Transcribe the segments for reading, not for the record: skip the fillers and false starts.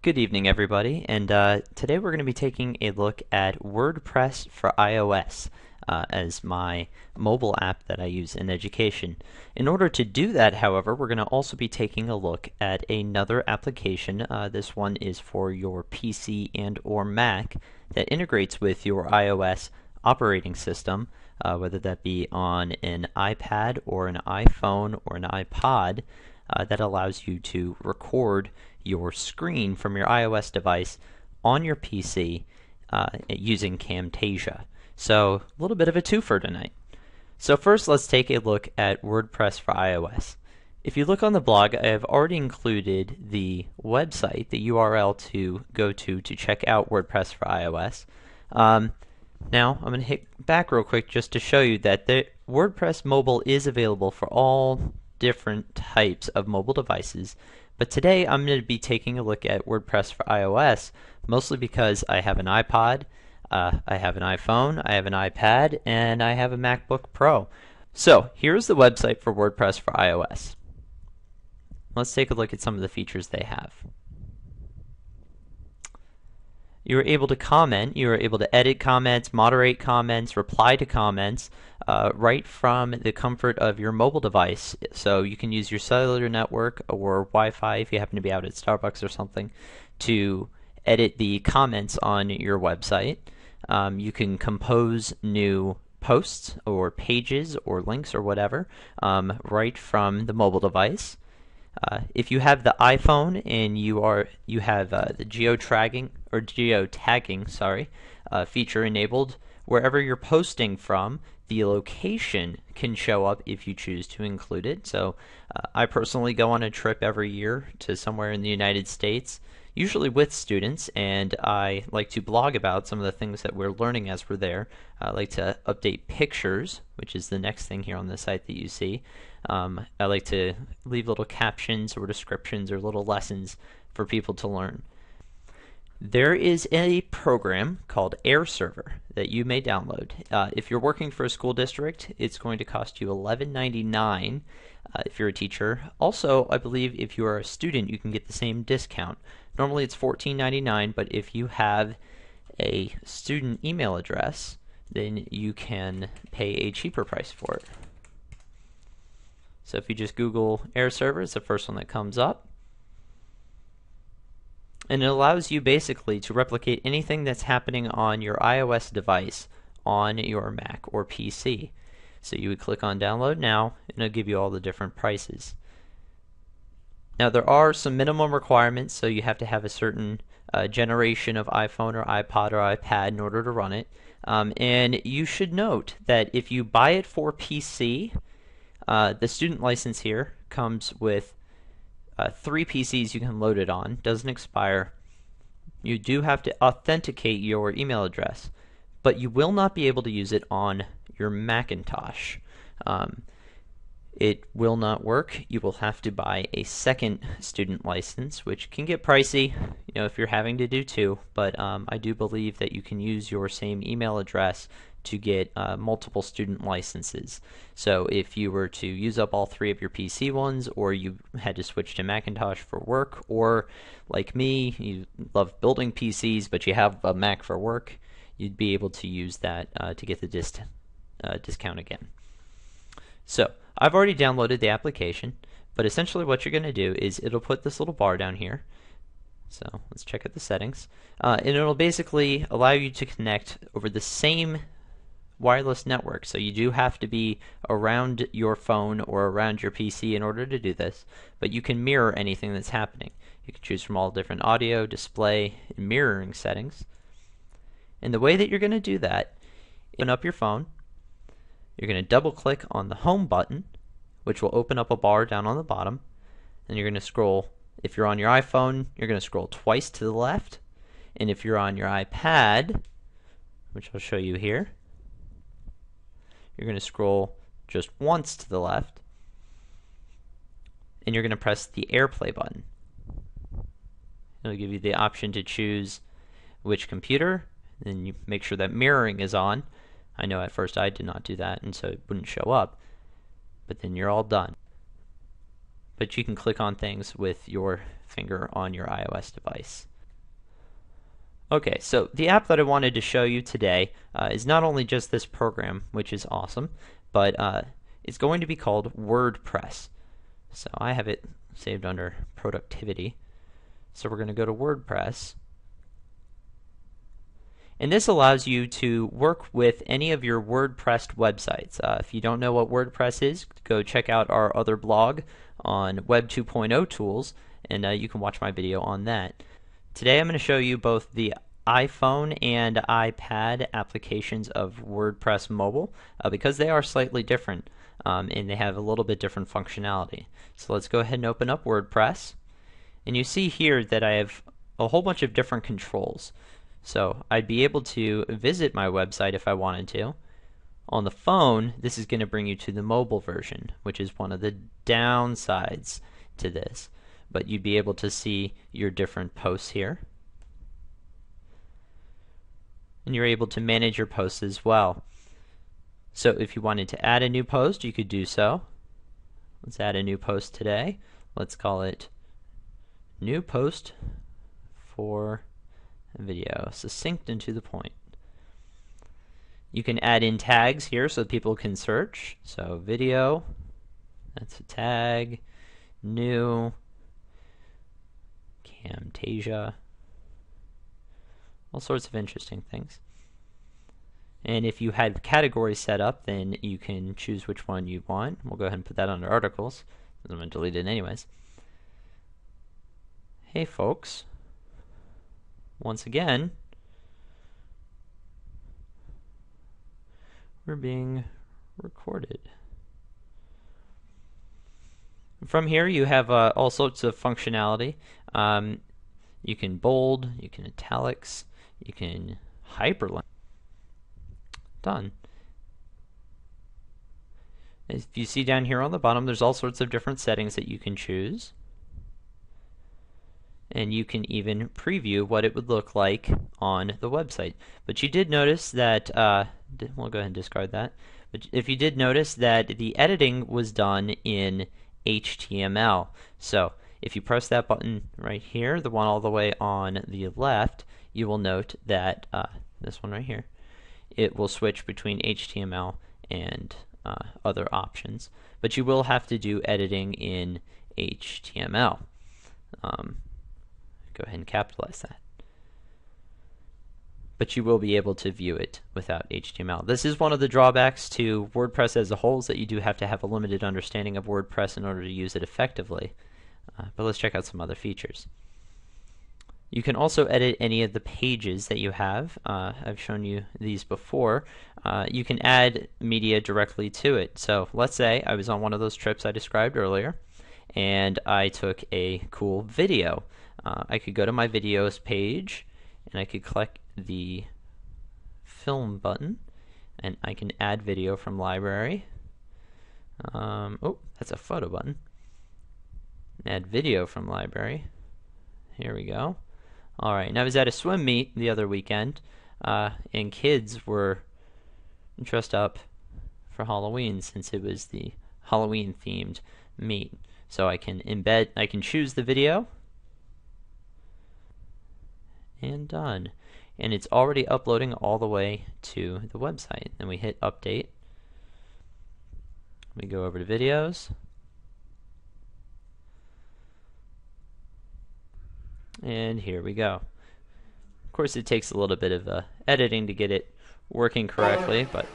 Good evening, everybody, and today we're going to be taking a look at WordPress for iOS as my mobile app that I use in education. In order to do that, however, we're going to also be taking a look at another application. This one is for your PC and or Mac that integrates with your iOS operating system, whether that be on an iPad or an iPhone or an iPod. That allows you to record your screen from your iOS device on your PC using Camtasia. So a little bit of a twofer tonight. So first, let's take a look at WordPress for iOS. If you look on the blog, I have already included the website, the URL to go to check out WordPress for iOS. Now, I'm going to hit back real quick just to show you that the WordPress Mobile is available for all different types of mobile devices. But today I'm going to be taking a look at WordPress for iOS, mostly because I have an iPod, I have an iPhone, I have an iPad, and I have a MacBook Pro. So here's the website for WordPress for iOS. Let's take a look at some of the features they have. You are able to comment, you are able to edit comments, moderate comments, reply to comments right from the comfort of your mobile device. So you can use your cellular network or Wi-Fi if you happen to be out at Starbucks or something to edit the comments on your website. You can compose new posts or pages or links or whatever right from the mobile device. If you have the iPhone and you have the geotagging feature enabled, wherever you're posting from, the location can show up if you choose to include it. So I personally go on a trip every year to somewhere in the United States, usually with students, and I like to blog about some of the things that we're learning as we're there. I like to update pictures, which is the next thing here on the site that you see. I like to leave little captions or descriptions or little lessons for people to learn. There is a program called AirServer that you may download. If you're working for a school district, it's going to cost you $11.99 if you're a teacher. Also, I believe if you are a student, you can get the same discount. Normally it's $14.99, but if you have a student email address, then you can pay a cheaper price for it. So if you just Google AirServer, it's the first one that comes up. And it allows you basically to replicate anything that's happening on your iOS device on your Mac or PC. So you would click on download now and it'll give you all the different prices. Now there are some minimum requirements, so you have to have a certain generation of iPhone or iPod or iPad in order to run it. And you should note that if you buy it for PC, the student license here comes with 3 PCs you can load it on. Doesn't expire. You do have to authenticate your email address, but you will not be able to use it on your Macintosh. It will not work. You will have to buy a second student license, which can get pricey, if you're having to do 2. But I do believe that you can use your same email address to get multiple student licenses. So if you were to use up all 3 of your PC ones, or you had to switch to Macintosh for work, or like me, you love building PCs but you have a Mac for work, you'd be able to use that to get the discount again. So I've already downloaded the application, but essentially what you're going to do is it'll put this little bar down here. So let's check out the settings. And it'll basically allow you to connect over the same wireless network. So you do have to be around your phone or around your PC in order to do this, but you can mirror anything that's happening. You can choose from all different audio, display, and mirroring settings. And the way that you're going to do that, open up your phone, you're going to double click on the home button, which will open up a bar down on the bottom, and you're going to scroll. If you're on your iPhone, you're going to scroll twice to the left, and if you're on your iPad, which I'll show you here, you're going to scroll just once to the left, and you're going to press the AirPlay button. It'll give you the option to choose which computer, and you make sure that mirroring is on. I know at first I did not do that, and so it wouldn't show up, but then you're all done. But you can click on things with your finger on your iOS device. Okay, so the app that I wanted to show you today is not only just this program, which is awesome, but it's going to be called WordPress. So I have it saved under productivity. So we're going to go to WordPress. And this allows you to work with any of your WordPress websites. If you don't know what WordPress is, go check out our other blog on Web 2.0 tools, and you can watch my video on that. Today I'm going to show you both the iPhone and iPad applications of WordPress Mobile because they are slightly different and they have a little bit different functionality. So let's go ahead and open up WordPress, and you see here that I have a whole bunch of different controls. So I'd be able to visit my website if I wanted to. On the phone, this is going to bring you to the mobile version, which is one of the downsides to this. But you'd be able to see your different posts here. And you're able to manage your posts as well. So if you wanted to add a new post, you could do so. Let's add a new post today. Let's call it New Post for Video, succinct and to the point. You can add in tags here so people can search. So video, that's a tag, new, Camtasia, all sorts of interesting things. And if you had categories set up, then you can choose which one you want. We'll go ahead and put that under articles. I'm going to delete it anyways. Hey folks, once again, we're being recorded. From here you have all sorts of functionality. You can bold, you can italics, you can hyperlink. Done. If you see down here on the bottom, there's all sorts of different settings that you can choose. And you can even preview what it would look like on the website. But you did notice that, we'll go ahead and discard that. But if you did notice that the editing was done in HTML. So if you press that button right here, the one all the way on the left, you will note that this one right here, it will switch between HTML and other options. But you will have to do editing in HTML. Go ahead and capitalize that. But you will be able to view it without HTML. This is one of the drawbacks to WordPress as a whole, is that you do have to have a limited understanding of WordPress in order to use it effectively. But let's check out some other features. You can also edit any of the pages that you have. I've shown you these before. You can add media directly to it. So let's say I was on one of those trips I described earlier, and I took a cool video. I could go to my videos page, and I could click the film button, and I can add video from library. Oh, that's a photo button. Add video from library. Here we go. Alright, now I was at a swim meet the other weekend, and kids were dressed up for Halloween since it was the Halloween themed meet. So I can choose the video, and done. And it's already uploading all the way to the website. Then we hit update. We go over to videos. And here we go. Of course, it takes a little bit of editing to get it working correctly, but.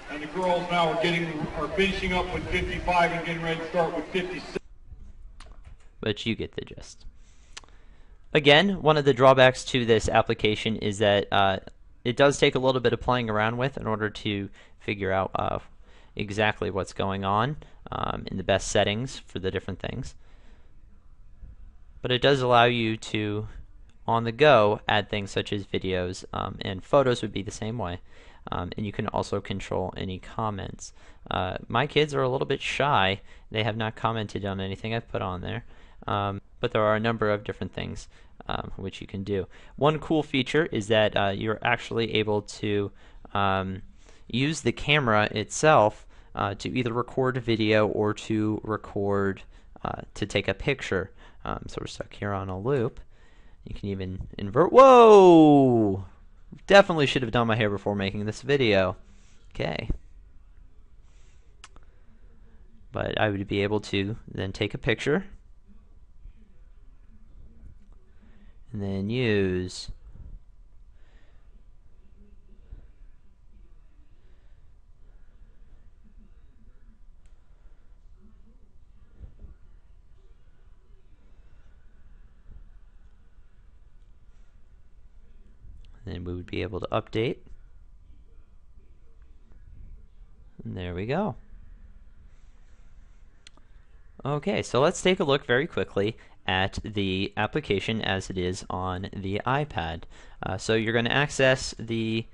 And the girls now are finishing up with 55 and getting ready to start with 56. But you get the gist. Again, one of the drawbacks to this application is that it does take a little bit of playing around with in order to figure out exactly what's going on in the best settings for the different things. But it does allow you to, on the go, add things such as videos, and photos would be the same way. And you can also control any comments. My kids are a little bit shy. They have not commented on anything I've put on there. But there are a number of different things which you can do. One cool feature is that you're actually able to use the camera itself to either record a video or to record to take a picture So we're stuck here on a loop. You can even invert. Whoa! Definitely should have done my hair before making this video. Okay. But I would be able to then take a picture and then use then we would be able to update. And there we go. Okay, so let's take a look very quickly at the application as it is on the iPad. So you're going to access the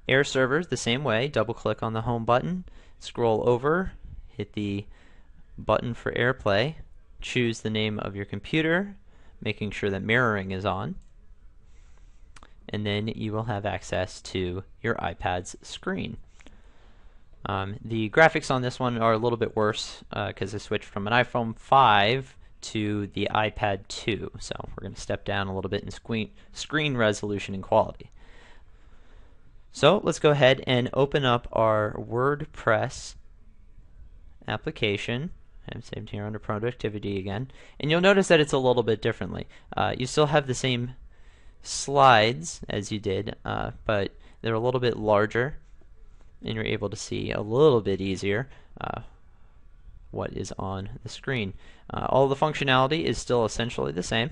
AirServer the same way. Double click on the home button, scroll over, hit the button for AirPlay, choose the name of your computer, making sure that mirroring is on, and then you will have access to your iPad's screen. The graphics on this one are a little bit worse because I switched from an iPhone 5 to the iPad 2. So we're going to step down a little bit in screen resolution and quality. So let's go ahead and open up our WordPress application. I'm saved here under productivity again. And you'll notice that it's a little bit differently. You still have the same slides as you did, but they're a little bit larger, and you're able to see a little bit easier what is on the screen. All the functionality is still essentially the same.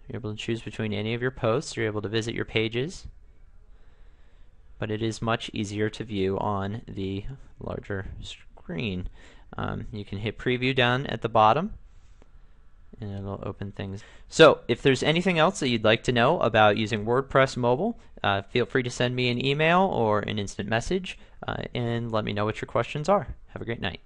You're able to choose between any of your posts. You're able to visit your pages, but it is much easier to view on the larger screen. You can hit preview down at the bottom, and it'll open things. So if there's anything else that you'd like to know about using WordPress Mobile, feel free to send me an email or an instant message and let me know what your questions are. Have a great night.